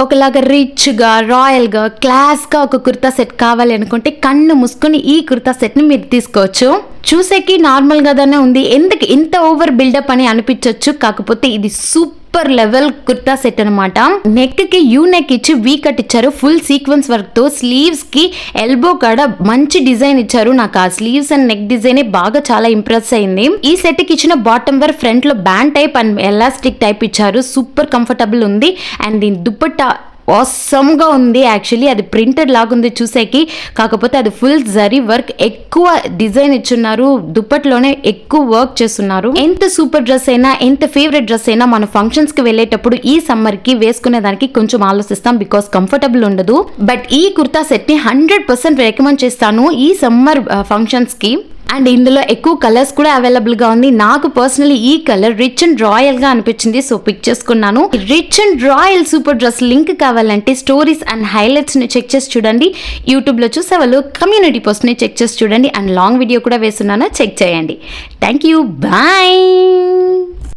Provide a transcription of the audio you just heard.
ఒకలాగా రిచ్గా రాయల్గా క్లాస్గా ఒక కుర్తా సెట్ కావాలి అనుకుంటే కన్ను మూసుకొని ఈ కుర్తా సెట్ని మీరు తీసుకోవచ్చు. చూసేకి నార్మల్ గానే ఉంది, ఎందుకు ఇంత ఓవర్ బిల్డప్ అని అనిపించవచ్చు. కాకపోతే ఇది సూపర్ లెవెల్ కుర్తా సెట్ అనమాట. నెక్ కి యూ నెక్ ఇచ్చి వీ కట్ ఇచ్చారు, ఫుల్ సీక్వెన్స్ వర్క్ తో. స్లీవ్స్ కి ఎల్బో కాడ మంచి డిజైన్ ఇచ్చారు. నాకు ఆ స్లీవ్స్ అండ్ నెక్ డిజైన్ బాగా చాలా ఇంప్రెస్ అయింది. ఈ సెట్ కి ఇచ్చిన బాటమ్ వేర్ ఫ్రంట్ లో band type and elastic type ఇచ్చారు. సూపర్ కంఫర్టబుల్ ఉంది. అండ్ దీని దుపట్టా ఆసమ్గా ఉంది. యాక్చువల్లీ అది ప్రింటెడ్ లాగుంది చూసేకి, కాకపోతే అది ఫుల్ జరీ వర్క్, ఎక్కువ డిజైన్ ఇచ్చున్నారు. దుప్పట్లోనే ఎక్కువ వర్క్ చేస్తున్నారు. ఎంత సూపర్ డ్రెస్ అయినా, ఎంత ఫేవరెట్ డ్రెస్ అయినా మన ఫంక్షన్స్ కి వెళ్ళేటప్పుడు ఈ సమ్మర్ కి వేసుకునే దానికి కొంచెం ఆలోచిస్తాం, బికాస్ కంఫర్టబుల్ ఉండదు. బట్ ఈ కుర్తా సెట్ ని 100% రికమెండ్ చేస్తాను ఈ సమ్మర్ ఫంక్షన్స్ కి. అండ్ ఇందులో ఎక్కువ కలర్స్ కూడా అవైలబుల్గా ఉంది. నాకు పర్సనలీ ఈ కలర్ రిచ్ అండ్ రాయల్గా అనిపించింది, సో పిక్ చేసుకున్నాను. Rich and royal super dress link కావాలంటే స్టోరీస్ అండ్ హైలైట్స్ని చెక్ చేసి చూడండి. యూట్యూబ్లో చూసే వాళ్ళు కమ్యూనిటీ పోస్ట్ని చెక్ చేసి చూడండి. అండ్ లాంగ్ వీడియో కూడా వేస్తున్నాను, చెక్ చేయండి. Thank you, bye.